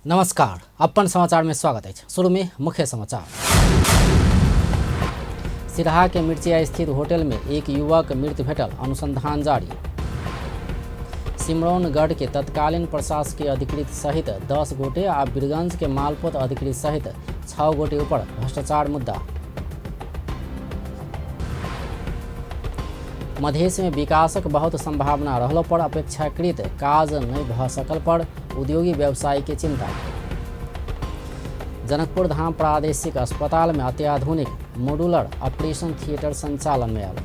नमस्कार, अपन समाचार में स्वागत है। शुरू में मुख्य समाचार। सिरहा के मिर्चिया स्थित होटल में एक युवक मृत भेटल, अनुसंधान जारी। सिमरौनगढ़ के तत्कालीन प्रशासकीय अधिकृत सहित 10 गोटे आ बीरगंज के मालपोत अधिकृत सहित 6 गोटे ऊपर भ्रष्टाचार मुद्दा। मधेश में विकासक बहुत संभावना रहलो पर अपेक्षाकृत काज नहीं भ सकल पर उद्योगी व्यवसायी के चिंता। जनकपुर धाम प्रादेशिक अस्पताल में अत्याधुनिक मॉड्यूलर ऑपरेशन थिएटर संचालन में आयल।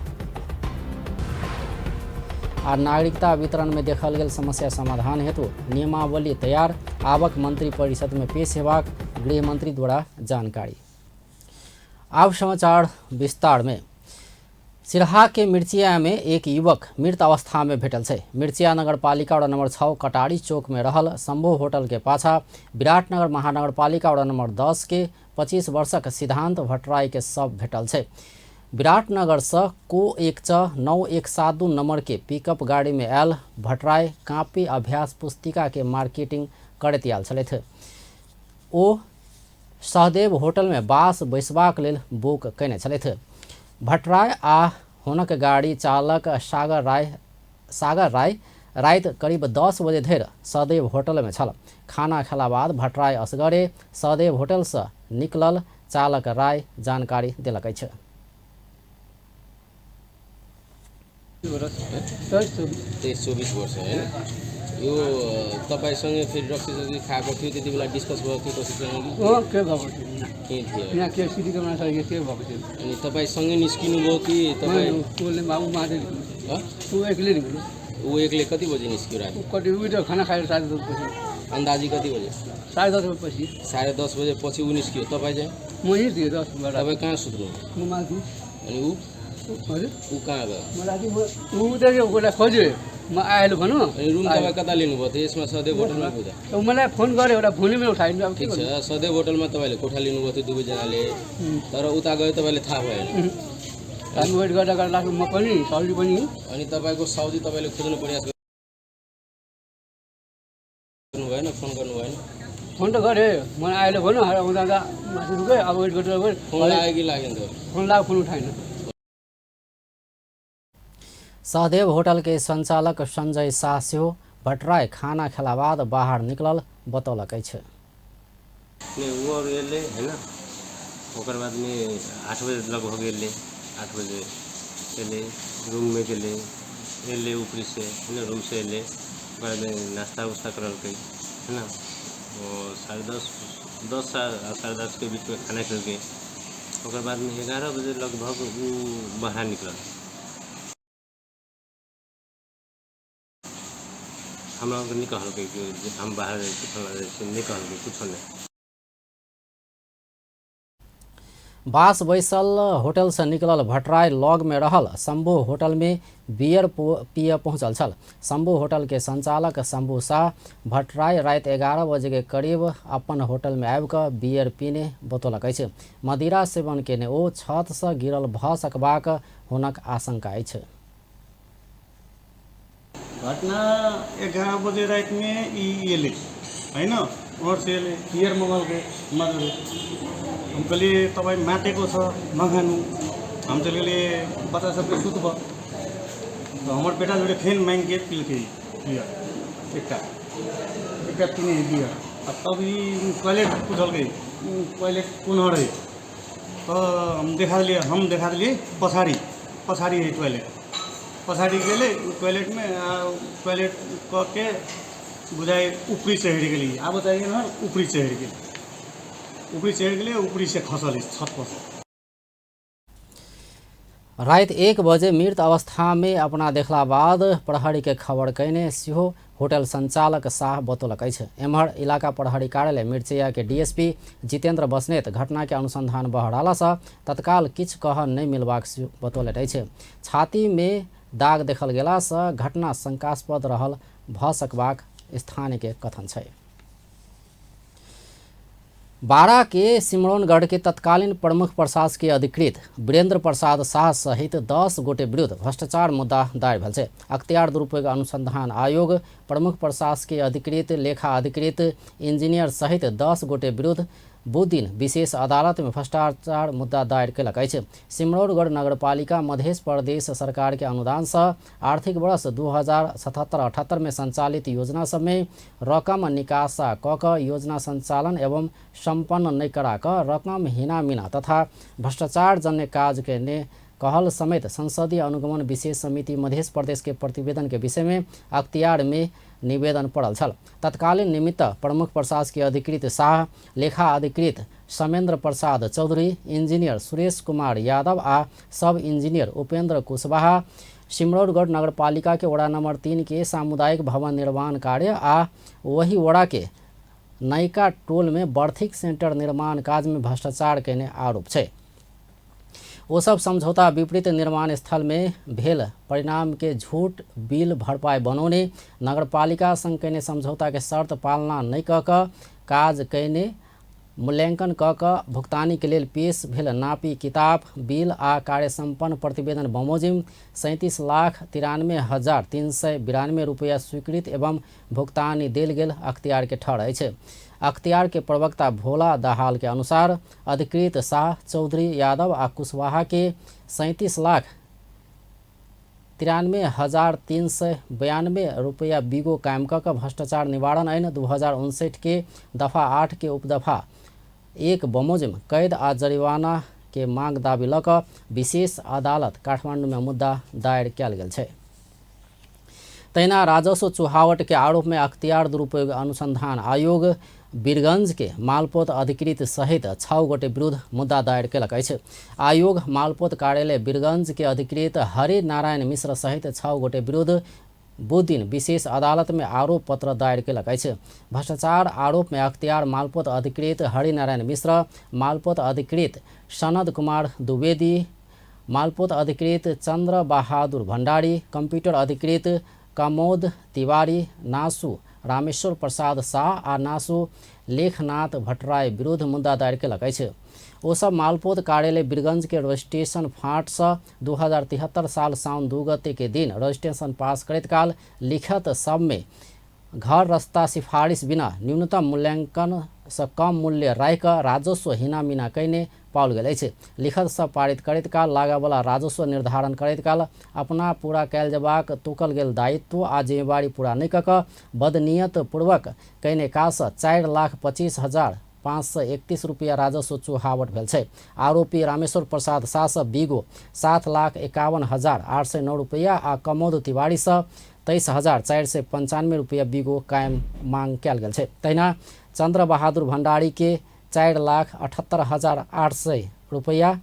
आ नागरिकता वितरण में देखल गेल समस्या समाधान हेतु नियमावली तैयार, आवक मंत्री परिषद में पेश हेबाक गृह मंत्री द्वारा जानकारी। अब समाचार विस्तार में। सिरहा के मिर्चिया में एक युवक मृत अवस्था में भेटल है। मिर्चिया नगर पालिका वड़ा नंबर 6 कटारी चौक में रहल शंभू होटल के पाछा विराटनगर महानगर पालिका वड़ा नंबर 10 के 25 वर्षक सिद्धांत भट्टराई के शव भेटल है। विराटनगर से को 9172 नंबर के पिकअप गाड़ी में आयल भट्टराई कापी अभ्यास पुस्तिका के मार्केटिंग करैत आयल छलथि। ओ सहदेव होटल में बास बैसबाक लेल बुक कयने छलथि। भट्टराय आ हुनक गाड़ी चालक सागर राय रात करीब 10 बजे धरि सहदेव होटल में छल। खाना खेला बाद भट्टराय असगरे सहदेव होटल से निकलल चालक राय जानकारी देलक अछि। 23-24 वर्ष है यो तपाईसँग फेरि रक्सी खाएको थियो त्यति बेला डिस्कस भएको थियो कसैसँग के भएको थियो के थियो यहाँ के सिटी कमाना चाहिए के भएको थियो अनि तपाईसँग निस्किनु भयो कि तपाई उसले माउ मारे ऊ एक्लै निक्ल्यो ऊ एक्लै कति बजे निस्क्यो रात कति उयो खाना खाएर 10:30 पछि अन्दाजी कति बजे 10:30 पछि 10:30 बजे पछि ऊ निस्क्यो तपाई चाहिँ म यही थिएँ 10 बजे तपाई कहाँ सुत्नु म माथि अनि ऊ हजुर ऊ कहाँ गयो मलाई ऊ त उसलाई खोज्यो म आएलो भनौँ अनि रुम तपाईँ कता लिनुभयो थियो यसमा सधैँ होटलमा पुग्दा मलाई फोन गऱ्यो एउटा फोनमै उठाइनु अब ठिक छ सधैँ होटलमा तपाईँले कोठा लिनुभयो थियो दुवैजनाले तर उता गयो तपाईँले थाहा भएन हामी वेट गर्दा गर्दा लाग्यो म पनि सब्जी पनि अनि तपाईँको साउजी तपाईँले खोज्नु प्रयास गर्नु भएन फोन गर्नु भएन फोन त गरेँ मलाई आएलो भनौँ उनीहरू माथि रुकेँ अब वेट गर्दा फोन लाग्यो कि लागेन त फोन लाग्यो फोन उठाएन। सहदेव होटल के संचालक संजय शाह सेहो भट्टराय खाना खेला बाद बाहर निकलल बतौलक अछि। वो और ये ले है ना ओकर बाद में 8 बजे लगभग ये ले 8 बजे ले रूम में गेले ये ले ऊपरी से है ना रूम से ले बाद में नाश्ता उस्ता करल के है ना वो 10:30 साढ़े 10 के बीच में खाना खा के ओकर बाद में 11 बजे लगभग वो बाहर निकलल। हम लोग नहीं कहल कि हम बाहर नहीं कहल कुछ नहीं। बास बैसल होटल से निकलल भट्टराय लॉग में रहल शंभू होटल में बियर पिए पहुंचल छल। शंभू होटल के संचालक शंभू शाह भट्टराय रात 11 बजे के करीब अपन होटल में आबि कऽ बियर पीने बतौलक अछि। मदिरा सेवन केने ओ छत से गिरल भ सकबाक हुनक आशंका अछि। घटना 11 बजे रात में ये ले है न और से बियर मंगल के मदर हम कहलिए तपाईँ मातेको छ नखानु हम चले बच्चा सबके सुत भ तो हमारे बेटा जोड़े फेन मांग के पी के बियर एक पीने बियर अब तब ये टॉयलेट पूछल गई टॉयलेट कौन रहे तो हम देखा दिए पछाड़ी है टॉयलेट पछाड़ी गए टॉयलेट में टॉयलेट करके बुझाए ऊपरी से हेर गई अब चाहिए ना ऊपरी से हेर गई ऊपरी से खसल छत पर। रात 1 बजे मृत अवस्था में अपना देखला बाद प्रहरी के खबर कयने सेहो होटल संचालक शाह बतौलक अछि। एम्हर इलाका प्रहरी कार्यालय मिर्चिया के डीएसपी जितेंद्र बस्नेत घटना के अनुसंधान बढ़ाला से तत्काल किछु कह नहीं मिलबाक बतौलैत अछि। छाती में दाग देखल गेला से घटना शंकास्पद रहल भ सकबाक स्थानीय के कथन छै। बारा के सिमरौनगढ़ के तत्कालीन प्रमुख प्रशासकीय अधिकृत वीरेंद्र प्रसाद शाह सहित 10 गोटे विरुद्ध भ्रष्टाचार मुद्दा दायर भेल छै। अख्तियार दुरुपयोग अनुसंधान आयोग प्रमुख प्रशासकीय अधिकृत, लेखा अधिकृत, इंजीनियर सहित 10 गोटे विरुद्ध बुध दिन विशेष अदालत में भ्रष्टाचार मुद्दा दायर कयलक अछि। सिमरौनगढ़ नगरपालिका मध्य प्रदेश सरकार के अनुदान से आर्थिक वर्ष 2077-78 में संचालित योजना सब में रकम निकासा क योजना संचालन एवं संपन्न नहीं करा रकम हिनामिना तथा भ्रष्टाचार जन्य कार्य के कहल समेत संसदीय अनुगमन विशेष समिति मध्य प्रदेश के प्रतिवेदन के विषय में अख्तियार में निवेदन पड़ल छल। तत्कालीन निमित्त प्रमुख प्रशासकीय अधिकृत शाह, लेखा अधिकृत समेंद्र प्रसाद चौधरी, इंजीनियर सुरेश कुमार यादव आ सब इंजीनियर उपेंद्र कुशवाहा सिमरौनगढ़ नगरपालिका के वड़ा नंबर 3 के सामुदायिक भवन निर्माण कार्य आ वही वड़ा के नयका टोल में बर्थिक सेंटर निर्माण कार्य में भ्रष्टाचार के आरोप है। वो सब समझौता विपरीत निर्माण स्थल में भेल परिणाम के झूठ बिल भरपाई बनौने, नगरपालिका संग कयने समझौता के शर्त पालना नहीं क काज कयने, मूल्यांकन क भुगतानी के लेल पेश भेल नापी किताब बिल आ कार्य संपन्न प्रतिवेदन बमोजिम 37,93,392 रुपया स्वीकृत एवं भुगतानी देल गेल अख्तियार के ठहर अछि। अख्तियार के प्रवक्ता भोला दाहाल के अनुसार अधिकृत शाह, चौधरी, यादव आ कुशवाहा के 37,93,392 रुपया बीगो कायम क भ्रष्टाचार निवारण ऐन 2059 के दफा 8 के उपदफा 1 बमोजिम कैद आ जरिवाना के मांग दाबी लऽ कऽ विशेष अदालत काठमांडू में मुद्दा दायर कयल गेल छै। तहिना राजस्व चुहावट के आरोप में अख्तियार दुरुपयोग अनुसंधान आयोग वीरगंज के मालपोत अधिकृत सहित 6 गोटे विरुद्ध मुद्दा दायर कयलक अछि। आयोग मालपोत कार्यालय वीरगंज के अधिकृत हरि नारायण मिश्र सहित 6 गोटे विरुद्ध बुध दिन विशेष अदालत में आरोप पत्र दायर कयलक अछि। भ्रष्टाचार आरोप में अख्तियार मालपोत अधिकृत हरि नारायण मिश्र, मालपोत अधिकृत सनद कुमार द्विवेदी, मालपोत अधिकृत चंद्र बहादुर भंडारी, कंप्यूटर अधिकृत कमोद तिवारी, नासु रामेश्वर प्रसाद शाह आ नासु लेखनाथ भट्टराय विरुद्ध मुद्दा दायर कयलक अछि। ओ सब मालपोत कार्यालय वीरगंज के रजिस्ट्रेशन फाँट से 2073 साल साउन 2 गते के दिन रजिस्ट्रेशन पास करैत काल लिखत सब में घर रस्ता सिफारिश बिना न्यूनतम मूल्यांकन से कम मूल्य राखि राजस्व हिनामिना कयने पाओल गेल अछि। लिखत सब पारित करैत काल लागयवला राजस्व निर्धारण करैत काल अपना पूरा कयल जेबाक तोकल गेल दायित्व आ जिम्मेवारी पूरा नहि कऽ बदनीयत पूर्वक कयने काज से 4,25,531 रुपया राजस्व चुहावट भेल छै। आरोपी रामेश्वर प्रसाद शाह से बीगो 7,51,809 रुपया आ कमोद तिवारी से 23,495 रुपया बीगो कायम मांग कयल गेल छै। तहिना चंद्र बहादुर भंडारी के 4,78,800 रुपया,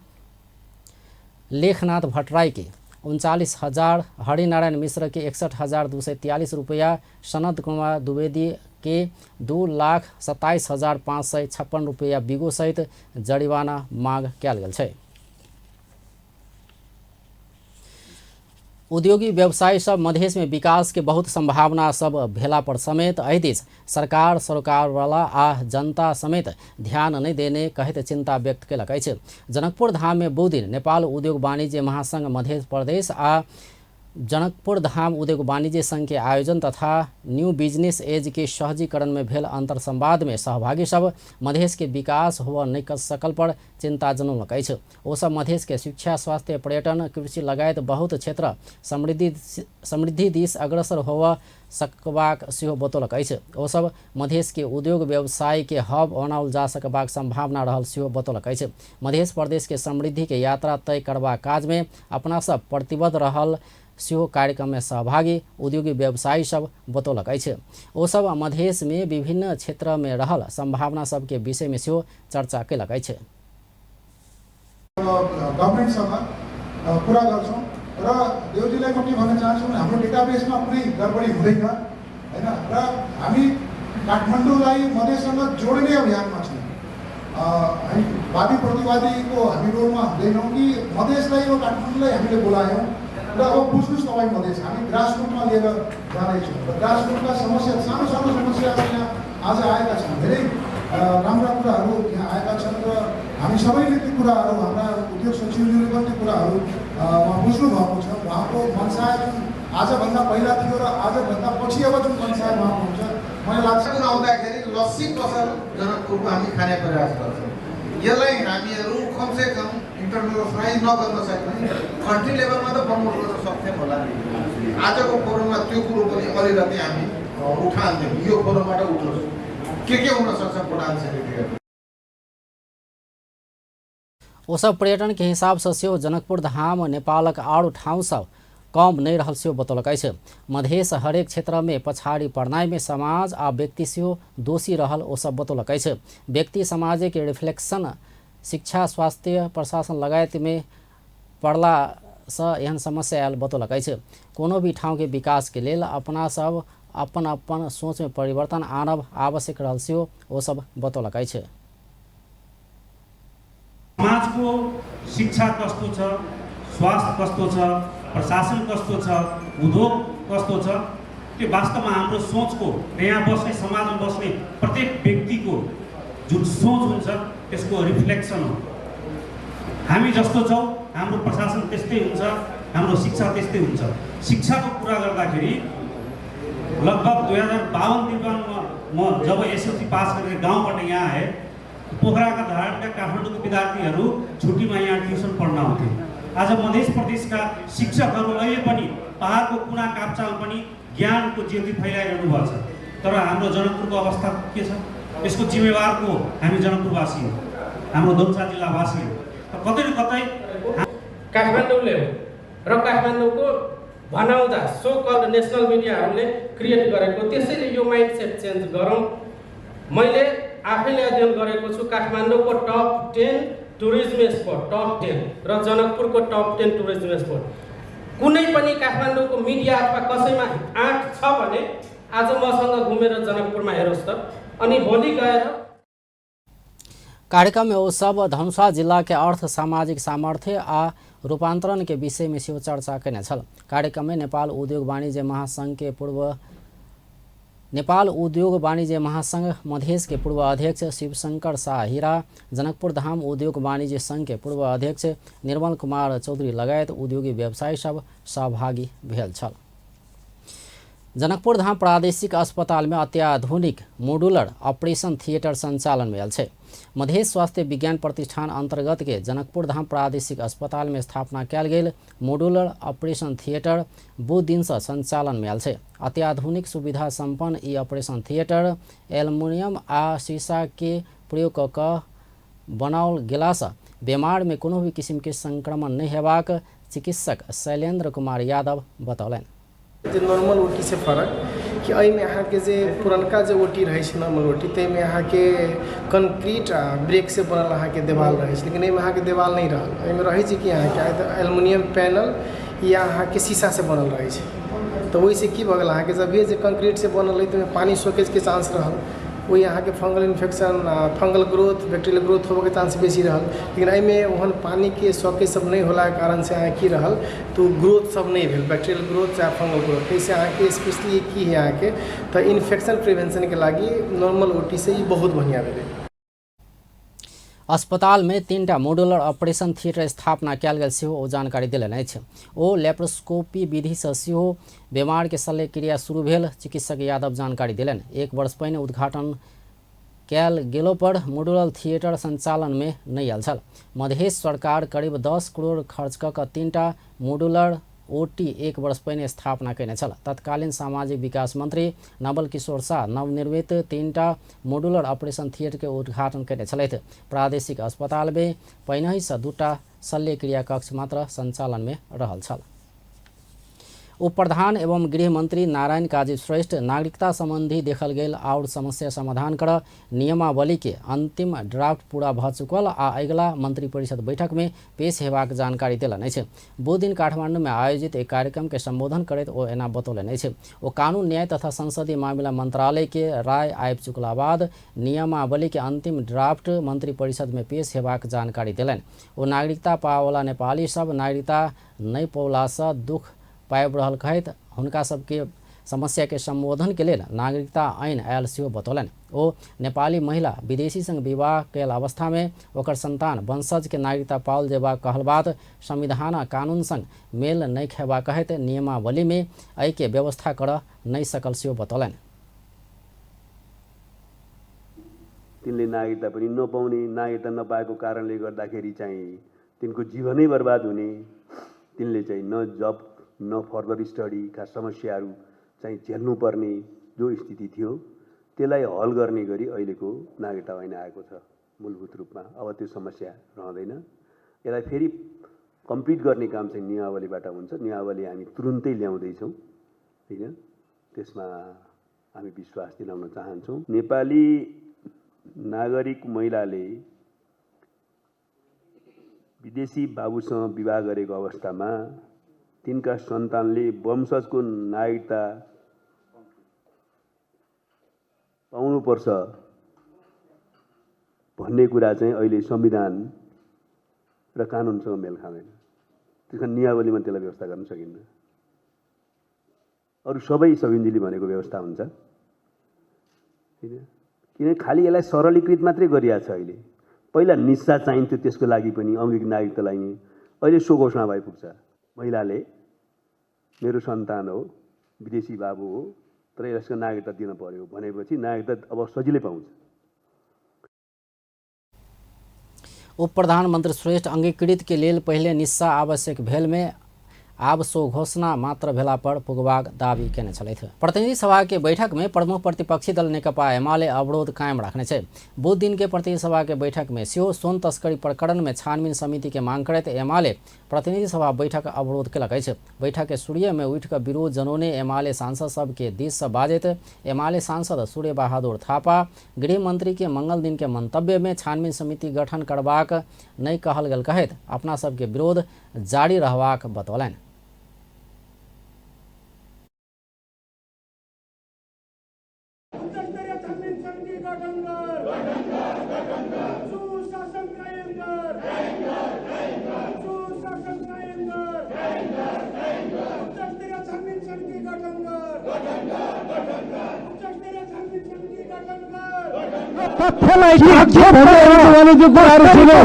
लेखनाथ भट्टराय के 39,000, हरिनारायण मिश्र के 61,243 रुपया, सनद कुमार द्विवेदी के 2,27,556 रुपया बीगो सहित जरिवाना मांग कयल गेल छै। उद्योगी व्यवसायी सब मधेश में विकास के बहुत संभावना सब भेला पर समेत एहि दिस सरकार, सरोकार वाला आ जनता समेत ध्यान नहीं देने कहते चिंता व्यक्त कयलक अछि। जनकपुर धाम में बुध दिन नेपाल उद्योग वाणिज्य महासंघ मध्य प्रदेश आ जनकपुर धाम उद्योग वाणिज्य संघ के आयोजन तथा न्यू बिजनेस एज के सहजीकरण में भेल अंतर संवाद में सहभागी सब मधेश के विकास हुआ नहीं कर सकल पर चिंता जनौलक अछि। ओ सब मधेश के शिक्षा, स्वास्थ्य, पर्यटन, कृषि लगायत बहुत क्षेत्र समृद्धि दिस अग्रसर होवा सकबाक सेहो बतौलक अछि। ओ सब मधेश के उद्योग व्यवसाय के हब बनाओल जा सकबाक संभावना रहल सेहो बतौलक अछि। मध्य प्रदेश के समृद्धि के यात्रा तय करबाक काज में अपना सब प्रतिबद्ध रहल सेहो कार्यक्रम में सहभागी उद्योगी व्यवसायी सब बतौलक अछि। ओ सब मधेश में विभिन्न क्षेत्र में रहल संभावना सब के विषय में सेहो चर्चा कयलक अछि। गभर्नमेन्ट सभा पूरा गर्छौँ र देउजीलाई पनि भन्न चाहन्छु हाम्रो डेटाबेसमा कुनै गडबडी हुँदैन हैन र हामी काठमाडौँलाई मधेससँग जोड्ने अभियानमा छौँ। हामी वादी प्रतिवादीको हामी रोलमा हुँदैनौँ कि मधेसलाई र काठमाडौँलाई हामीले बोलायौँ र अब बुझ्नुहोस् तपाईँ मधेस हामी ग्रासरुटमा लिएर जाँदैछौँ र ग्रासरुटका समस्या सानो सानो समस्याहरू यहाँ आज आएका छन्। धेरै राम्रा कुराहरू यहाँ आएका छन् र हामी सबैले ती कुराहरू हाम्रा उद्योग सचिवले पनि ती कुराहरू उहाँ बुझ्नु भएको छ। उहाँको मनसाय जुन आजभन्दा पहिला थियो र आजभन्दा पछि अब जुन मनसाय उहाँको हुन्छ, मलाई लाग्छ आउँदाखेरि लस्सी पसल जनकपुरको हामी खाने प्रयास गर्छौँ। यसलाई हामीहरू कमसेकम इन्टरनेसनलाइज नगर्न सक्ने कन्ट्री लेभलमा त प्रमोट गर्न सक्थ्यौँ होला। आजको फोरममा त्यो कुरो पनि अलिकति हामी उठान्छौँ, यो फोरमबाट उठोस् के हुनसक्छ पोटेन्सियलिटीहरू। ओसब पर्यटन के हिसाब से सेहो जनकपुर धाम नेपालक आरो ठाउँ सब कम नहीं रहल सेहो बतौलकै छै। मधेश हरेक क्षेत्र में पछाड़ी पड़नाई में समाज आ व्यक्ति सेहो दोषी रहल ओसब बतौलकै छै। व्यक्ति समाज के रिफ्लेक्शन शिक्षा स्वास्थ्य प्रशासन लगायत में पड़ला से एहन समस्या आयल बतौलकै छै। कोनो भी ठाउँ के विकास के लेल अपना सब अपन अपन सोच में परिवर्तन आनब आवश्यक रहल सेहो ओसब बतौलकै छै। समाजको शिक्षा कस्तो छ, स्वास्थ्य कस्तो छ, प्रशासन कस्तो छ, उद्योग कस्तो छ, त्यो वास्तवमा हाम्रो सोचको यहाँ बस्ने समाजमा बस्ने प्रत्येक व्यक्तिको जुन सोच हुन्छ त्यसको रिफ्लेक्सन हो। हामी जस्तो छौँ हाम्रो प्रशासन त्यस्तै हुन्छ, हाम्रो शिक्षा त्यस्तै हुन्छ। शिक्षाको कुरा गर्दाखेरि लगभग 2052-53 म जब एसएलसी पास गरेर गाउँबाट यहाँ आएँ, पोखराका धारणका काठमाडौँको विद्यार्थीहरू छुट्टीमा यहाँ ट्युसन पढ्न आउँथे। आज मध्य प्रदेशका शिक्षकहरू अहिले पनि पहाडको कुना काप्चामा पनि ज्ञानको ज्योति फैलाइरहनु भएको छ। तर हाम्रो जनकपुरको अवस्था के छ? यसको जिम्मेवार को हामी जनकपुरवासी हो, हाम्रो दोलसा जिल्लावासी हो। कतै न कतै काठमाडौँले हो र काठमाडौँको भनाउँदा सो कल्ड नेसनल मिडियाहरूले क्रिएट गरेको, त्यसैले यो माइन्डसेट चेन्ज गरौँ। मैले आफैले अध्ययन गरेको छु काठमाडौँको टप 10 टुरिज्म स्पट, टप 10 र जनकपुरको टप 10 टुरिज्म स्पट। कुनै पनि काठमाडौँको मिडिया अथवा कसैमा आँट छ भने आज मसँग घुमेर जनकपुरमा हेरोस् त, अनि भोलि गएर। कार्यक्रम में वो सब धनुषा जिला के अर्थ सामाजिक सामर्थ्य आ रूपांतरण के विषय में सेहो चर्चा कने छल। कार्यक्रम में नेपाल उद्योग वाणिज्य महासंघ मधेश के पूर्व अध्यक्ष शिवशंकर शाह हीरा, जनकपुर धाम उद्योग वाणिज्य संघ के पूर्व अध्यक्ष निर्मल कुमार चौधरी लगायत उद्योगी व्यवसायी सब सहभागी भेल छल। जनकपुर धाम प्रादेशिक अस्पताल में अत्याधुनिक मोडुलर ऑपरेशन थिएटर संचालन में आयल छै। मधेश स्वास्थ्य विज्ञान प्रतिष्ठान अंतर्गत के जनकपुर धाम प्रादेशिक अस्पताल में स्थापना कयल गेल मोडुलर ऑपरेशन थिएटर बुध दिन से संचालन में आयल छै। अत्याधुनिक सुविधा संपन्न ई ऑपरेशन थिएटर एल्युमिनियम आ शीशा के प्रयोग क बनाओल गेला से बीमार में कोनो भी किस्म के संक्रमण नहीं हेबाक चिकित्सक शैलेंद्र कुमार यादव बतौलनि। नॉर्मल ओटी से फर्क कि में यहाँ के जे पुरनका जो ओटी रहे नॉर्मल ओटी ते में यहाँ के कंक्रीट ब्रेक से बनल यहाँ के देवाल रहे, लेकिन यहाँ के देवाल नहीं रहा। में रहे कि यहाँ के एल्युमिनियम पैनल या यहाँ के शीशा से बनल रहे। तो वही से की भगल यहाँ के जब ये कंक्रीट से बनल रही तो पानी सोकेज के चांस रहा, वही यहाँ के fungal infection fungal growth bacterial growth होबे के चांस बेसी रहल। लेकिन में वहन पानी के सॉकेज सब नहीं होला के कारण से यहाँ की रहल तो ग्रोथ सब नहीं भेल, बैक्टीरियल ग्रोथ चाहे फंगल ग्रोथ। ऐसे यहाँ के स्पेशली की है यहाँ के तो इन्फेक्शन प्रिवेंशन के लगी नॉर्मल ओटी से ही बहुत बढ़िया भेले। अस्पताल में 3टा मोडुलर ऑपरेशन थिएटर स्थापना कयल गेल सेहो ओ जानकारी देलनि अछि। ओ लेप्रोस्कोपी विधि से सेहो बीमार के शल्य क्रिया शुरू भेल, चिकित्सक यादव जानकारी देलनि। 1 वर्ष पहिने उद्घाटन कयल गेलो पर मोडुलर थिएटर संचालन में नहीं आयल छल। मधेश सरकार करीब 10 करोड़ खर्च कऽ 3टा मोडुलर ओटी 1 वर्ष पहिने स्थापना कयने छल। तत्कालीन सामाजिक विकास मंत्री नवल किशोर शाह नवनिर्मित 3टा मोडुलर ऑपरेशन थिएटर के उद्घाटन कयने छलथि। प्रादेशिक अस्पताल में पहिनहि सँ 2टा शल्य क्रिया कक्ष मात्र संचालन में रहल छल। उप प्रधान एवं गृह मंत्री नारायण काजी श्रेष्ठ नागरिकता संबंधी देखल गेल और समस्या समाधान कर नियमावली के अंतिम ड्राफ्ट पूरा भ चुकल आ अगिला मंत्री परिषद बैठक में पेश हेबाक जानकारी देलनि अछि। बुध दिन काठमांडू में आयोजित एक कार्यक्रम के संबोधन करैत ओ एना बतौलनि अछि। ओ कानून न्याय तथा संसदीय मामला मंत्रालय के राय आबि चुकला बाद नियमावली के अंतिम ड्राफ्ट मंत्री परिषद में पेश हेबाक जानकारी देलनि। ओ नागरिकता पावला नेपाली सब नागरिकता नहीं पौला से दुख पाबि रहल कहैत हुनका सबके समस्या के संबोधन के लिए नागरिकता ऐन आयल सेहो बतौलन। ओ नेपाली महिला विदेशी संग विवाह कैल अवस्था में ओकर संतान वंशज के नागरिकता पाओल जेबा कहल बात संविधान आ कानून संग मेल नहीं खेबा कहत नियमावली में एहि के व्यवस्था कर नहीं सकल सेहो बतौलन। तिनले नागरिकता पनि नपाउने, नागरिकता नपाएको कारणले गर्दाखेरि चाहिँ तिनको जीवनै बर्बाद हुने, तिनले चाहिँ न जब न फर्दर स्टडीका समस्याहरू चाहिँ झेल्नुपर्ने जो स्थिति थियो त्यसलाई हल गर्ने गरी अहिलेको नागरिकता ऐन आएको छ मूलभूत रूपमा। अब त्यो समस्या रहँदैन। यसलाई फेरि कम्प्लिट गर्ने काम चाहिँ नियमावलीबाट हुन्छ। नियमावली हामी तुरुन्तै ल्याउँदैछौँ हैन, त्यसमा हामी विश्वास दिलाउन चाहन्छौँ। नेपाली नागरिक महिलाले विदेशी बाबुसँग विवाह गरेको अवस्थामा तिनका सन्तानले वंशजको नागरिकता पाउनुपर्छ भन्ने कुरा चाहिँ अहिले संविधान र कानुनसँग मेल खाँदैन। त्यसकारण नियमावलीमा त्यसलाई व्यवस्था गर्न सकिन्न। अरू सबै सबिन्जीले भनेको व्यवस्था हुन्छ हैन, किन खालि यसलाई सरलीकृत मात्रै गरिएको छ। अहिले पहिला निस्सा चाहिन्थ्यो, त्यसको लागि पनि अङ्गिक नागरिकता लागि अहिले सो घोषणा भइपुग्छ। महिलाले मेरो सन्तान हो, विदेशी बाबु हो, तर यसको नागरिकता दिन पर्यो भनेपछि नागरिकता अब सजिलै पाउँछ। उप प्रधानमन्त्री श्रेष्ठ अंगीकृत के लेल पहिले निस्सा आवश्यक भेल में आब सो घोषणा मात्र भेला पर पुगबाक दावी केने छलथि। प्रतिनिधि सभा के बैठक में प्रमुख प्रतिपक्षी दल नेकपा एमाले अवरोध कायम रखने छे। बुध दिन के प्रतिनिधि सभा के बैठक में सेहो सोन तस्करी प्रकरण में छानबीन समिति के मांग करते एमाले प्रतिनिधि सभा बैठक अवरोध केलक अछि। बैठक के सूर्य में उठ कर विरोध जनौने एमाले सांसद सब के दिश से बाजैत एमाले सांसद सूर्य बहादुर थापा गृह मंत्री के मंगल दिन के मंतव्य में छानबीन समिति गठन करबाक नहीं कहल गेल कहत अपना सब के विरोध जारी रहबाक बतौलन।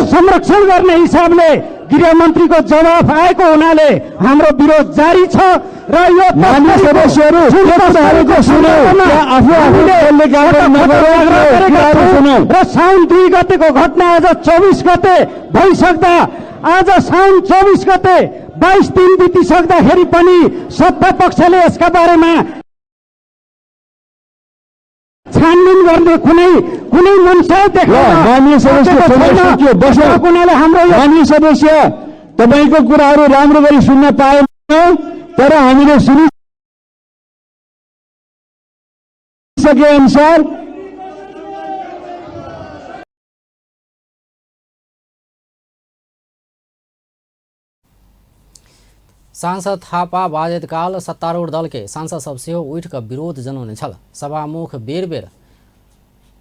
संरक्षण गर्ने हिसाबले गृह मन्त्रीको जवाफ आएको हुनाले हाम्रो विरोध जारी छ र यो सदस्यहरू र साउन 2 गतेको घटना आज 24 गते भइसक्दा आज साउन 24 गते 22 दिन बितिसक्दाखेरि पनि सत्ता पक्षले यसका बारेमा छानबिन गर्ने कुनै मनसाय देखाउनाले हाम्रो सदस्य तपाईको कुराहरू राम्रो गरी सुन्न पाएन, तर हामीले सुनिसके अनुसार सांसद थापा बाजेत काल सत्तारूढ़ दल के सांसद सब सेहो उठ कर विरोध जनौने छल। सभामुख बेर बेर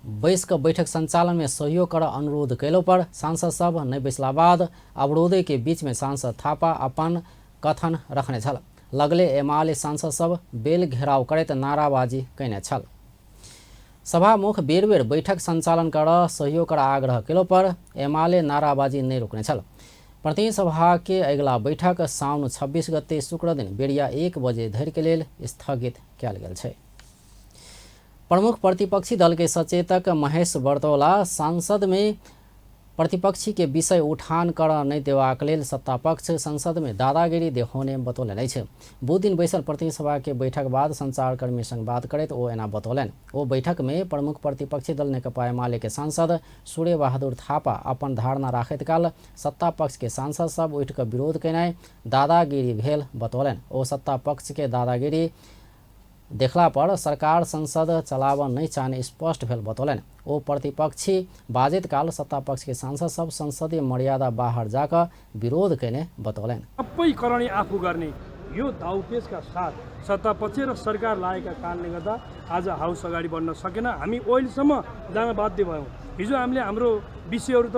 बैस कर बैठक संचालन में सहयोग कर अनुरोध कैलो पर सांसद सब नहीं बैसला बाद अवरोधे के बीच में सांसद थापा अपन कथन रखने छल। लगले एमाले सांसद सब बेल घेराव करत नाराबाजी कैने छल। सभामुख बेर बेर बैठक संचालन कर सहयोग कर आग्रह कैलो पर एमाले नाराबाजी नहीं रोकने छल। प्रतिनिधि सभा के अगला बैठक साउन 26 गते शुक्र दिन बेरिया 1 बजे धरि के लेल स्थगित कयल गेल छै। प्रमुख प्रतिपक्षी दल के सचेतक महेश बर्तौला संसद में प्रतिपक्षी के विषय उठान कर नहीं देवाक लेल सत्ता पक्ष संसद में दादागिरी देखाउने बतौलन छै। बुध दिन बैसल प्रतिनिधि सभा के बैठक बाद संचारकर्मी संग बात करैत ओ एना बतौलन। ओ बैठक में प्रमुख प्रतिपक्षी दल नेकपा एमाले के सांसद सूर्य बहादुर थापा अपन धारणा राखैत काल सत्ता पक्ष के सांसद सब उठ कर विरोध केनाइ दादागिरी भेल बतौलन। ओ सत्ता पक्ष के दादागिरी देखला पर सरकार संसद चलाव नहीं चाहने स्पष्ट भेल बतौलन। ओ प्रतिपक्षी बाजित काल सत्ता पक्ष के सांसद सब संसदीय मर्यादा बाहर जाकर विरोध केने बतौलन। सबै करणी आफू गर्ने यो दाउपेचका साथ सत्तापक्ष र सरकार लागेका कारणले गर्दा आज हाउस अगाडि बढ्न सकेन। हामी ओइलसम्म जान बाध्य भयौँ। हिजो हामीले हाम्रो विषयहरू त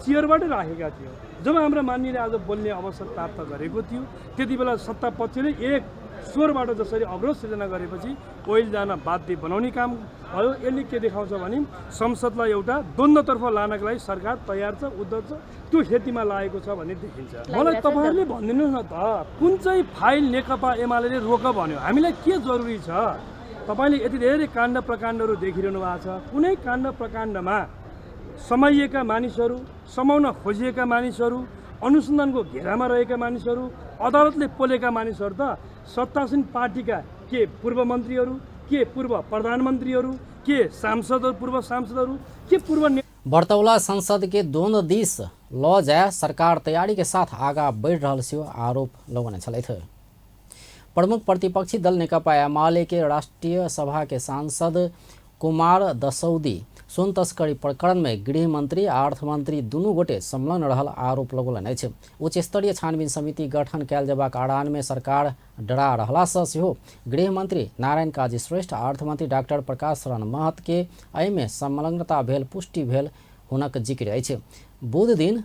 चेयरबाटै राखेका थियौँ। जब हाम्रो माननीयले आज बोल्ने अवसर प्राप्त गरेको थियो त्यति बेला सत्तापक्षले एक स्वरबाट जसरी अवरोध सिर्जना गरेपछि ओइल जान बाध्य बनाउने काम भयो। यसले के देखाउँछ भने संसदलाई एउटा द्वन्द्वतर्फ लानका लागि सरकार तयार छ, उद्धत छ, त्यो खेतीमा लागेको छ भन्ने देखिन्छ। मलाई तपाईँहरूले भनिदिनुहोस् न त, कुन चाहिँ फाइल नेकपा एमाले रोक भन्यो? हामीलाई के जरुरी छ? तपाईँले यति धेरै काण्ड प्रकाण्डहरू देखिरहनु भएको छ। कुनै काण्ड प्रकाण्डमा समाइएका मानिसहरू, समाउन खोजिएका मानिसहरू, अनुसन्धानको घेरामा रहेका मानिसहरू, अदालतले पोलेका मानिसहरू त सत्तासीन पार्टीका के पूर्व मन्त्रीहरू, के पूर्व प्रधानमन्त्रीहरू, के सांसदहरू, पूर्व सांसदहरू, के पूर्व बर्तौला संसद के दोनों दिस लॉ जाए सरकार तैयारी के साथ आगा बढ़ रहा से आरोप लोगों ने चले थे। प्रमुख प्रतिपक्षी दल नेकपा एमाले के राष्ट्रीय सभा के सांसद कुमार दसौदी सोन तस्करी प्रकरण में गृह मंत्री अर्थमंत्री दुनू गोटे संलग्न रहल आरोप लगौलनि अछि। उच्च स्तरीय छानबीन समिति गठन कयल जेबाक आड़ान में सरकार डरा रहलासँ सेहो गृह मंत्री नारायण काजी श्रेष्ठ, अर्थमंत्री डॉक्टर प्रकाश शरण महत के एहिमे संलग्नता भेल पुष्टि भेल हुनक जिक्र अछि। बुध दिन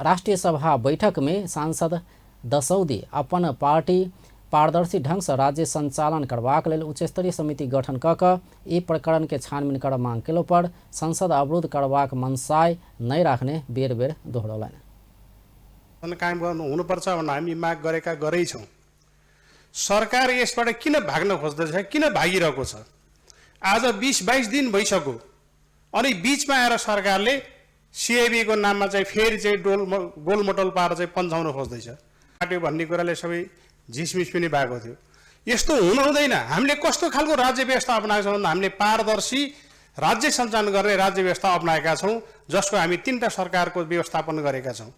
राष्ट्रीय सभा बैठक में सांसद दसौदी अपन पार्टी पारदर्शी ढंग से राज्य संचालन करबाक लेल उच्च स्तरीय समिति गठन कऽ ई प्रकरण के छानबीन कर मांग केलो पर संसद अवरोध करबाक मनसाय नहीं राख्ने बेर बेर दोहोऱ्याउलनि। काम गर्नु हुनुपर्छ भनेर हामी माग गरेका गरै छौं। सरकार यसबाट किन भाग्न खोज्दैछ, किन भागिरहेको छ? आज 20-22 दिन भइसक्यो अनि बीचमा आएर सरकारले सीआईबी को नाममा चाहिँ फेरि चाहिँ गोलमटोल पारेर चाहिँ पन्छाउन खोज्दैछ। पार्टी भन्ने कुराले सबै झिसमिस पनि भएको थियो। यस्तो हुनु हुँदैन। हामीले कस्तो खालको राज्य व्यवस्था अपनाएका छौँ भन्दा हामीले पारदर्शी राज्य सञ्चालन गर्ने राज्य व्यवस्था अपनाएका छौँ, जसको हामी 3टा सरकारको व्यवस्थापन गरेका छौँ।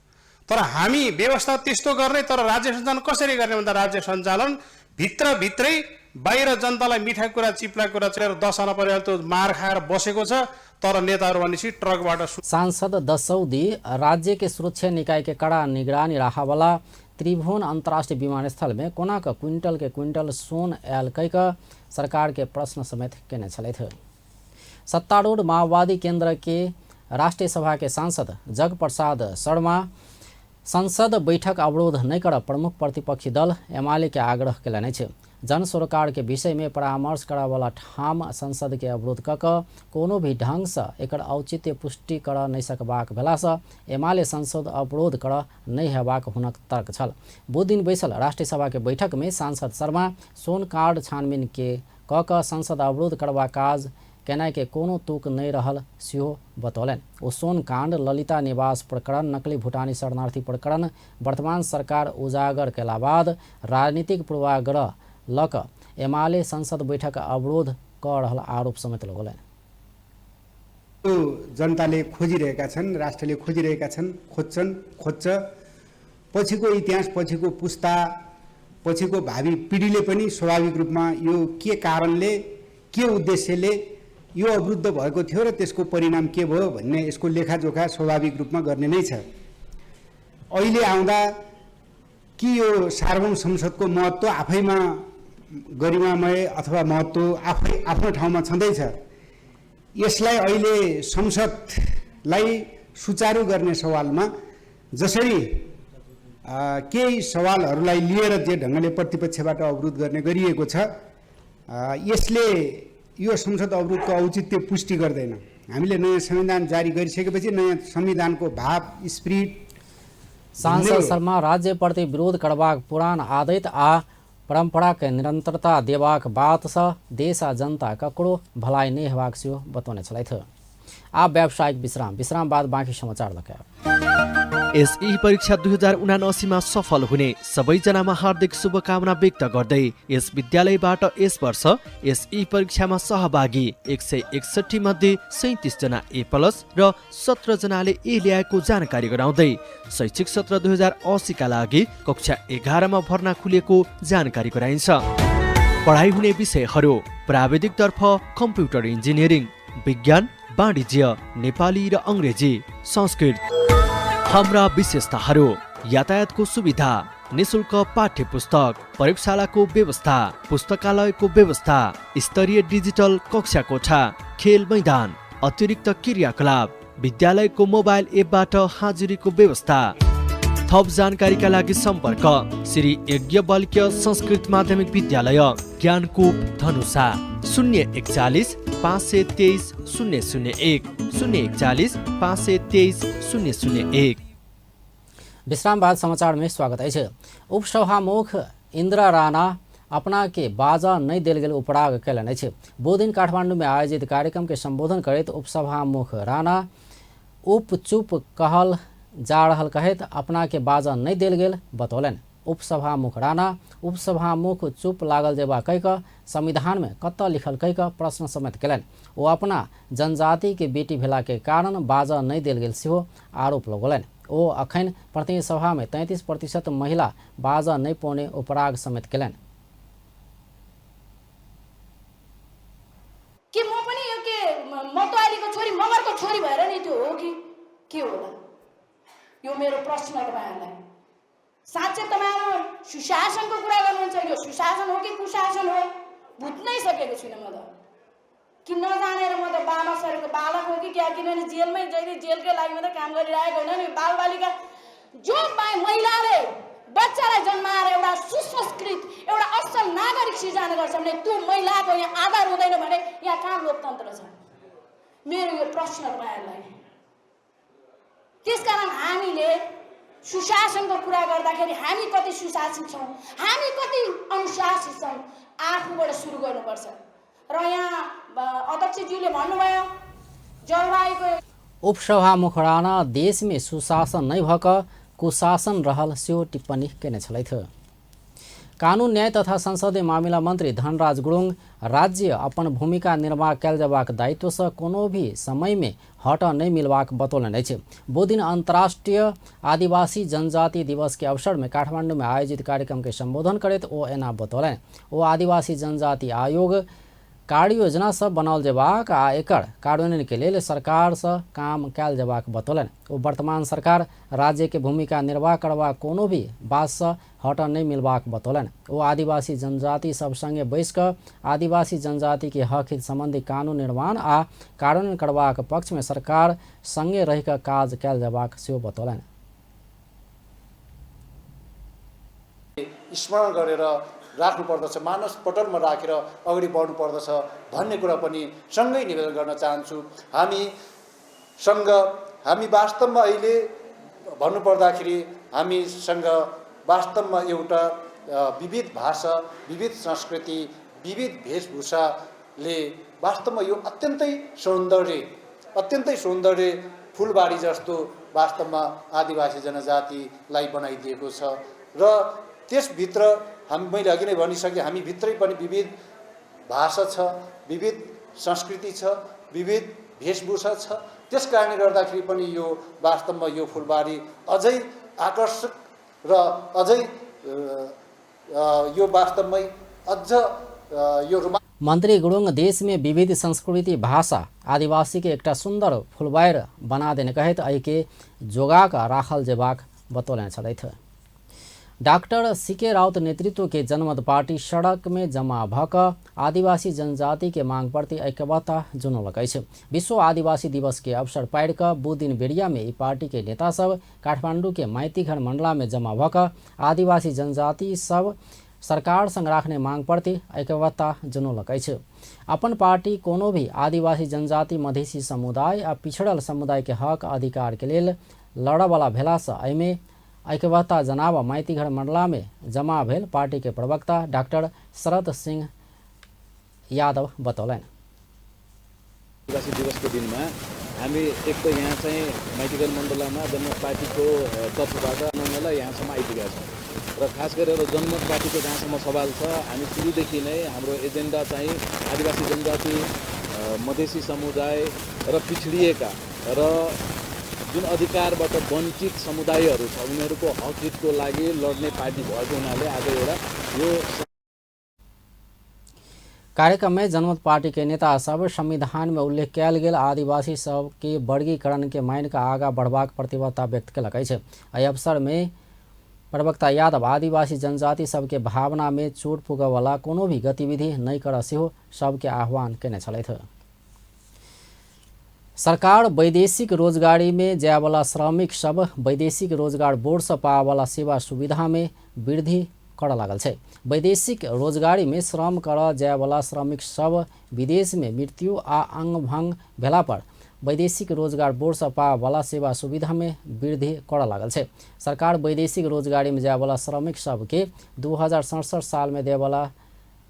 तर हामी व्यवस्था त्यस्तो गर्ने, तर राज्य सञ्चालन कसरी गर्ने भन्दा राज्य सञ्चालन भित्रै बाहिर जनतालाई मिठा कुरा चिप्ला कुरा चेर 10 आना परिवार त्यो मार खाएर बसेको छ। तर नेताहरू भनेपछि ट्रकबाट। सांसद दसौदी राज्य के सुरक्षा निकाय के कड़ा निगरानी रखावाला त्रिभुवन अंतर्राष्ट्रीय विमानस्थल में कोना का क्विंटल के क्विंटल सोन आयल कह सरकार के प्रश्न समेत केने चले थे। सत्तारूढ़ माओवादी केंद्र के राष्ट्रीय सभा के सांसद जग प्रसाद शर्मा संसद बैठक अवरोध नहीं कर प्रमुख प्रतिपक्षी दल एमाले के आग्रह केलनि छे। जन सरोकार के विषय में परामर्श करावाला ठाम संसद के अवरोध कऽ कोनो भी ढंग से एकर औचित्य पुष्टि कर नहीं सकबाक भेलासँ एमाले संसद अवरोध कर नहीं हेबाक हुनक तर्क छल। बुध दिन बैसल राष्ट्रीय सभा के बैठक में सांसद शर्मा सोन कार्ड छानबीन के कऽ संसद अवरोध करबा काज केनाय के कोनो तुक नहीं रहल सेहो बतौलनि। ओ सोन कांड, ललिता निवास प्रकरण, नकली भूटानी शरणार्थी प्रकरण वर्तमान सरकार उजागर केला बाद राजनीतिक पूर्वाग्रह लक एमाले संसद बैठक अवरोध कर रहल आरोप समेत लगौलनि। जनताले खोजिरहेका छन्, राष्ट्रले खोजिरहेका छन्, खोज्छ। पछिको इतिहास, पछिको पुस्ता, पछिको भावी पिढीले पनि स्वाभाविक रूपमा यो के कारणले, के उद्देश्यले यो अवरुद्ध भएको थियो र त्यसको परिणाम के भयो भन्ने यसको लेखाजोखा स्वाभाविक रूपमा गर्ने नै छ। अहिले आउँदा कि यो सार्वभौम संसदको महत्त्व आफैमा गरिमामय अथवा महत्त्व आफै आफ्नो ठाउँमा छँदैछ। यसलाई अहिले संसदलाई सुचारू गर्ने सवालमा जसरी केही सवालहरूलाई लिएर जे ढङ्गले प्रतिपक्षबाट अवरोध गर्ने गरिएको छ, यसले यो संसद अवरोधको औचित्य पुष्टि गर्दैन। हामीले नयाँ संविधान जारी गरिसकेपछि नयाँ संविधानको भाव, स्पिरिट। सांसद शर्मा राज्य प्रति विरोध करबाक पुरान आदत आ परंपरा के निरंतरता देबाक बात से देश आ जनता ककरो भलाई नहीं हेबाक सेहो बतौने छलथि। आब व्यावसायिक विश्राम बाद बाँकी समाचार देखाएब। एसई परीक्षा 2079 में सफल हुने सबैजनामा हार्दिक शुभकामना व्यक्त गर्दै यस विद्यालयबाट यस वर्ष एसई परीक्षामा सहभागी 161 मध्ये 37 जना A+ र 17 जनाले ए ल्याएको जानकारी गराउँदै शैक्षिक सत्र 2080 का लागि कक्षा 11 मा भर्ना खुलेको जानकारी गराइन्छ। पढाइ हुने विषयहरू प्राविधिक तर्फ कम्प्युटर इन्जिनियरिङ, विज्ञान, वाणिज्य, नेपाली र अंग्रेजी, संस्कृत। हाम्रा विशेषताहरू: यातायातको सुविधा, निशुल्क पाठ्य पुस्तक, प्रयोगशालाको व्यवस्था, पुस्तकालयको व्यवस्था, स्तरीय डिजिटल कक्षा कोठा, खेल मैदान, अतिरिक्त क्रियाकलाप, विद्यालयको मोबाइल एपबाट हाजिरीको व्यवस्था। थप जानकारीका लागि सम्पर्क श्री यज्ञवल्क्य संस्कृत माध्यमिक विद्यालय ज्ञानकूप धनुषा 041 523 001 041 523 001। विश्राम बाद समाचार में स्वागत है। उपसभामुख इंदिरा राणा अपना के बाजा नहीं देल गेल उपराग कैलन है। वो दिन काठमांडू में आयोजित कार्यक्रम के संबोधन करते उपसभामुख राणा उप चुप कहल जा रहल कहत अपना के बाजा नहीं देल गेल बतौलन। उपसभामुख राणा उपसभामुख चुप लागल जेबा कह क संविधान में कत लिखल कह क प्रश्न समेत कैलन। वो अपना जनजाति के बेटी भेला के कारण बाजा नहीं देल गेल सेहो आरोप लगौलन। वो अखन प्रतिनिधि सभा में 33% महिला बाजा नहीं पौने उपराग समेत कैलन। के म पनि यो के मतवालीको छोरी मगरको छोरी भएर नि त्यो हो कि के होला? यो मेरो प्रश्न तपाईहरुलाई। साँच्चै तपाईहरु सुशासनको कुरा गर्नुहुन्छ, यो सुशासन हो कि कुशासन हो? बुझ्नै सकेको छुइनँ म त। कि नजानेर म त बामा सरेको बालक हो कि क्या? किनभने जेलमै जहिले जेलकै लागि मात्रै काम गरिरहेको होइन नि। बालबालिका जो महिलाले बच्चालाई जन्माएर एउटा सुसंस्कृत एउटा असल नागरिक सिर्जना गर्छ भने त्यो महिलाको यहाँ आधार हुँदैन भने यहाँ कहाँ लोकतन्त्र छ? मेरो यो प्रश्न तपाईहरुलाई। त्यसकारण हामीले सुशासनको कुरा गर्दाखेरि हामी कति सुशासित छौँ, हामी कति अनुशासित छौँ, आफूबाट सुरु गर्नुपर्छ। र यहाँ अध्यक्षज्यूले भन्नुभयो जलवायुको उपसभामुख राणा देश में सुशासन नहीं भक कुशासन रहल सेहो टिप्पणी केने छलैथ। कानून न्याय तथा संसदीय मामिला मंत्री धनराज गुरुङ राज्य अपन भूमिका निर्वाह कैल जबाक दायित्व से कोनो भी समय में हट नहीं मिलवाक बतौलन अछि। वो दिन अंतर्राष्ट्रीय आदिवासी जनजाति दिवस के अवसर में काठमांडू में आयोजित कार्यक्रम के संबोधन करते ओ एना बतौलन। वो आदिवासी जनजाति आयोग कार्य योजना सब बनाल जबाक आ एकर कार्यान्वयन के लिए सरकार से काम कैल जबाक बतौलन। वो वर्तमान सरकार राज्य के भूमिका निर्वाह करवा कोनो भी बात से हट नहीं मिलवाक बतौलन। वो आदिवासी जनजाति सब संगे बैस कर आदिवासी जनजाति के हक हित संबंधी कानून निर्माण आ कार्यान्वयन करवाक पक्ष में सरकार संगे रह कर काज कैल जबाक सेहो बतौलन। स्मरण गरेर राख्नुपर्दछ, मानस पटलमा राखेर अगाडि बढ्नुपर्दछ भन्ने कुरा पनि सँगै निवेदन गर्न चाहन्छु। हामी वास्तवमा अहिले भन्नुपर्दाखेरि हामीसँग वास्तवमा एउटा विविध भाषा, विविध संस्कृति, विविध वेशभूषाले वास्तवमा यो अत्यन्तै सौन्दर्य फुलबारी जस्तो वास्तवमा आदिवासी जनजातिलाई बनाइदिएको छ। र त्यसभित्र मैले अघि नै भनिसकेँ, हामी भित्रै पनि विविध भाषा छ, विविध संस्कृति छ, विविध वेशभूषा छ। त्यस कारणले गर्दाखेरि पनि यो वास्तवमा यो फुलबारी अझै आकर्षक र अझै यो वास्तवमै अझ यो मंत्री गुरुङ देश में विविध संस्कृति भाषा आदिवासी के एकटा सुंदर फुलबार बना देने कहत ऐके जोगाक राखल जेबाक बतौलन छलैथ। डॉक्टर सीके राउत नेतृत्व के जनमत पार्टी सड़क में जमा भक आदिवासी जनजाति के मांग प्रति ऐक्यबद्धता जुनौलक अछि। विश्व आदिवासी दिवस के अवसर पाड़ कर वो दिन बेरिया में ई पार्टी के नेता सब काठमांडू के माइतीघर मंडला में जमा भक आदिवासी जनजाति सब सरकार संग राखने मांग प्रति ऐक्यबद्धता जुनौलक अछि। अपन पार्टी कोनो भी आदिवासी जनजाति मधेसी समुदाय आ पिछड़ल समुदाय के हक अधिकार के लेल लड़वाला भेला से एहिमे ऐक्यबद्धता जनाब माइतीघर मंडला में जमा भेल पार्टी के प्रवक्ता डॉक्टर शरद सिंह यादव बतौलन। आदिवासी दिवस को दिन में हामी एक तो यहाँ चाहिँ माइतीघर मंडला में जनमत पार्टी को तर्फबाट आउनलाई यहाँसम्म आइपुगेका छौँ। र खास गरेर जनमत पार्टी को जहाँसम्म सवाल छ, हामी सुरुदेखि नै हाम्रो एजेन्डा चाहिँ आदिवासी जनजाति, मधेसी समुदाय र पिछडिएका र जुन अधिकारबाट वञ्चित समुदायहरू छ उनीहरूको हक हितको लागि लड्ने पार्टी भएको हुनाले आज एउटा यो कार्यक्रम में जनमत पार्टी के नेता सब संविधान में उल्लेख कयल गेल आदिवासी सब के वर्गीकरण के माइन का आगा बढ़बाक प्रतिबद्धता व्यक्त कयलक अछि। एहि अवसर में प्रवक्ता यादव आदिवासी जनजाति सबके भावना में चोट पुगवला कोनो भी गतिविधि नहीं कर सेहो सबके आह्वान केने छलैथ। सरकार वैदेशिक रोजगारी में जाए वाला श्रमिक सब वैदेशिक रोजगार बोर्ड से पाए वाला सेवा सुविधा में वृद्धि कर लागल है। वैदेशिक रोजगारी में श्रम कर जाए वाला श्रमिक सब विदेश में मृत्यु आ अंग भंग भेला पर वैदेशिक रोजगार बोर्ड से पाए वाला सेवा सुविधा में वृद्धि कर लागल है। सरकार वैदेशिक रोजगारी में जाए वाला श्रमिक सब के 2067 साल में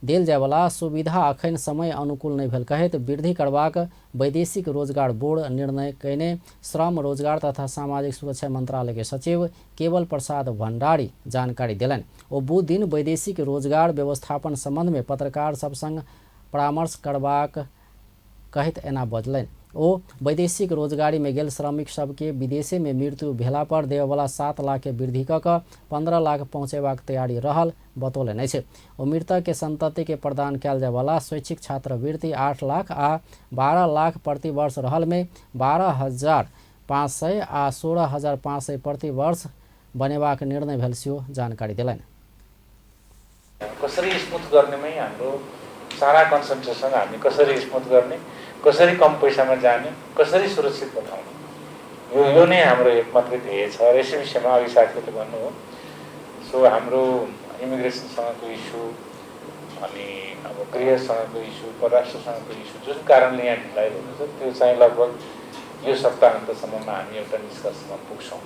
देल जाए वाला सुविधा अखन समय अनुकूल नहीं भेल कहत वृद्धि करबाक वैदेशिक रोजगार बोर्ड निर्णय कयने श्रम रोजगार तथा सामाजिक सुरक्षा मंत्रालय के सचिव केवल प्रसाद भंडारी जानकारी दिलन। ओ बुध दिन वैदेशिक रोजगार व्यवस्थापन संबंध में पत्रकार सब संग परामर्श करबाक कहत एना बजलन। ओ वैदेशिक रोजगारी में गेल श्रमिक सबके विदेशे में मृत्यु भेला पर देववाला 7 लाख के वृद्धि क 15 लाख पहुँचेबाक तैयारी रहल बतौलन अछि। ओ मृतक के संतति के प्रदान कयल जाय वाला स्वैच्छिक छात्रवृत्ति 8 लाख आ 12 लाख प्रति वर्ष रहल में 12,500 आ 16,500 प्रति वर्ष बनेबाक निर्णय भेल सेहो जानकारी दिलन। कसरी स्मुथ गर्नेमै हाम्रो सारा कन्सन्ट्रेसन हामी कसरी स्मुथ गर्ने, कसरी कम पैसामा जाने, कसरी सुरक्षित बनाउने यो नै हाम्रो एक मात्रै ध्येय छ। र यसै विषयमा अघि साथीले भन्नु हो सो हाम्रो इमिग्रेसनसँगको इस्यु अनि अब गृहसँगको इस्यु, परराष्ट्रसँगको इस्यु जुन कारणले यहाँ ढिलाइ हुँदैछ त्यो चाहिँ लगभग यो सप्ताहन्तसम्ममा हामी एउटा निष्कर्षमा पुग्छौँ।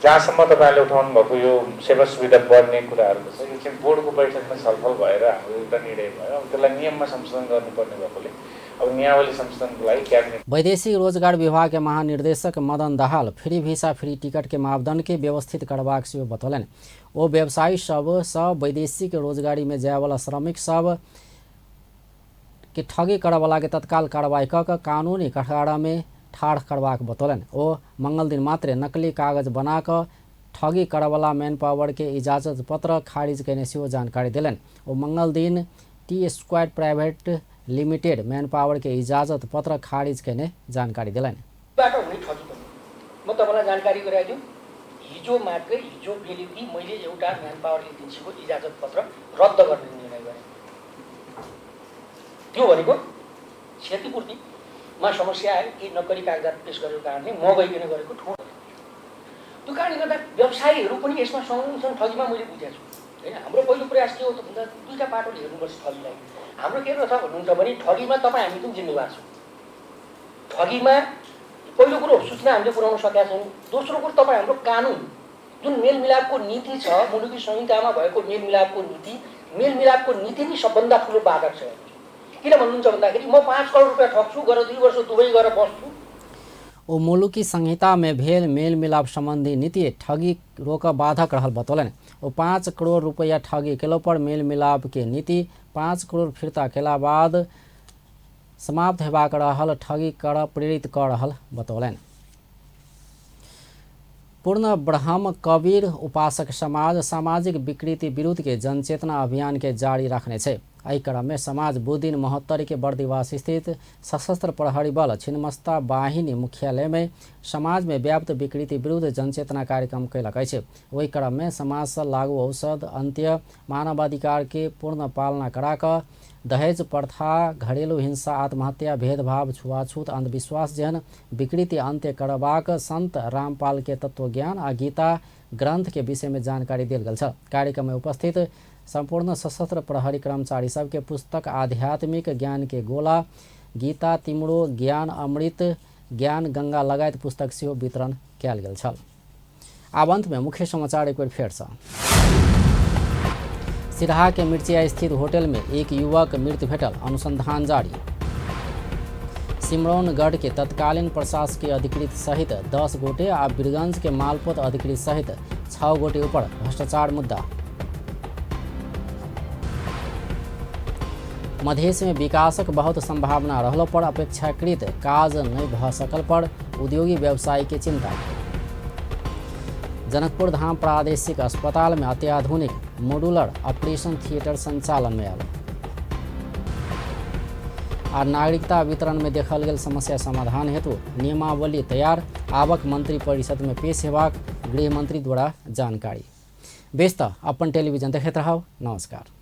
जहाँसम्म तपाईँले उठाउनु भएको यो सेवा सुविधा बढ्ने कुराहरूको छ यो चाहिँ बोर्डको बैठकमा छलफल भएर हाम्रो एउटा निर्णय भयो। अब त्यसलाई नियममा संशोधन गर्नुपर्ने भएकोले अब नियावली संशोधनको लागि क्याबिनेट। वैदेशिक रोजगार विभाग के महानिर्देशक Madan Dahal free visa free ticket के मापदंड के व्यवस्थित करबाक सेहो बतौलन। ओ व्यवसायी सब वैदेशिक रोजगारी में जाए वाला श्रमिक सब के ठगी करे वाला के तत्काल कार्रवाई क कानूनी कठघरा में ठाड़ करबाक बतौलन। ओ मंगल दिन मात्र नकली कागज बना कर ठगी करे वाला मैन पावर के इजाजत पत्र खारिज करने सेहो जानकारी दिलन। ओ मंगल दिन T squad private limited man power के इजाजत पत्र खारिज करने जानकारी दिलन। म तपाईलाई जानकारी गराइदिउँ, हिजो मात्रै हिजो बेलुकी मैले एउटा म्यान पावर एजेन्सीको इजाजत पत्र रद्द गर्ने निर्णय गरेँ। त्यो भनेको क्षतिपूर्तिमा समस्या आयो कि नक्कली कागजात पेश गरेको कारणले म गइकन गरेको ठोक। त्यो कारणले गर्दा व्यवसायीहरू पनि यसमा संलग्न छन् ठगीमा मैले बुझेको छु हैन। हाम्रो पहिलो प्रयास के हो त भन्दा दुईटा बाटोले हेर्नुपर्छ ठगीलाई। हाम्रो के रहेछ भन्नुहुन्छ भने ठगीमा तपाईँ हामी पनि जिम्मेवार छौँ। ठगीमा पहिलो कुरो सूचना हामीले पुर्याउन सकेका छैनौँ। दोस्रो कुरो तपाईँ हाम्रो कानुन जुन मेलमिलापको नीति छ, मुलुकी संहितामा भएको मेलमिलापको नीति नै सबभन्दा ठुलो बाधक छ। किन भन्नुहुन्छ भन्दाखेरि म 5 करोड रुपियाँ ठग्छु, गएर 2 वर्ष दुबई गएर बस्छु। ओ मुलुकी संहिता में भेल मेल मिलाप संबंधी नीति ठगी रोक बाधक रहल बतौलन। ओ 5 करोड़ रुपया ठगी केलो पर मेल मिलाप के नीति 5 करोड़ फिरता केला बाद समाप्त हेबाक रहल ठगी कर प्रेरित कर रहल बतौलन। पूर्ण ब्रह्म कबीर उपासक समाज सामाजिक विकृति विरुद्ध के जनचेतना अभियान के जारी रखने छे। एहि क्रम में समाज बुध दिन महोत्तरी के बर्दिवास स्थित सशस्त्र प्रहरी बल छिन्नमस्ता वाहिनी मुख्यालय में समाज में व्याप्त विकृति विरुद्ध जनचेतना कार्यक्रम कैलक अछि। वही क्रम में समाज से लागू औषध अंत्य, मानवाधिकार के पूर्ण पालना कराकर दहेज प्रथा, घरेलू हिंसा, आत्महत्या, भेदभाव, छुआछूत, अंधविश्वास जहन विकृति अंत्य करबाक संत रामपाल के तत्वज्ञान आ गीता ग्रंथ के विषय में जानकारी दिल गेल। कार्यक्रम में उपस्थित संपूर्ण सशस्त्र प्रहरी कर्मचारी सबके पुस्तक आध्यात्मिक ज्ञान के गोला, गीता, तिम्रो, ज्ञान अमृत, ज्ञान गंगा लगायत पुस्तक सेहो वितरण कयल गेल छल। आब अंत में मुख्य समाचार एक बार फेर से। सिरहा के मिर्चिया स्थित होटल में एक युवक मृत भेटल, अनुसंधान जारी। सिमरौनगढ़ के तत्कालीन प्रशासकीय अधिकृत सहित 10 गोटे आ बीरगंज के मालपोत अधिकृत सहित 6 गोटे ऊपर भ्रष्टाचार मुद्दा। मधेश में विकासक बहुत संभावना रहलो पर अपेक्षाकृत काज नहीं भ सकल पर उद्योगी व्यवसायी के चिंता। जनकपुर धाम प्रादेशिक अस्पताल में अत्याधुनिक मॉड्यूलर ऑपरेशन थिएटर संचालन में आयल। और नागरिकता वितरण में देखल गेल समस्या समाधान हेतु नियमावली तैयार, आवक मंत्री परिषद में पेश हेबाक गृह मंत्री द्वारा जानकारी। बेस त अपन टेलीविजन देखैत रहौ। नमस्कार।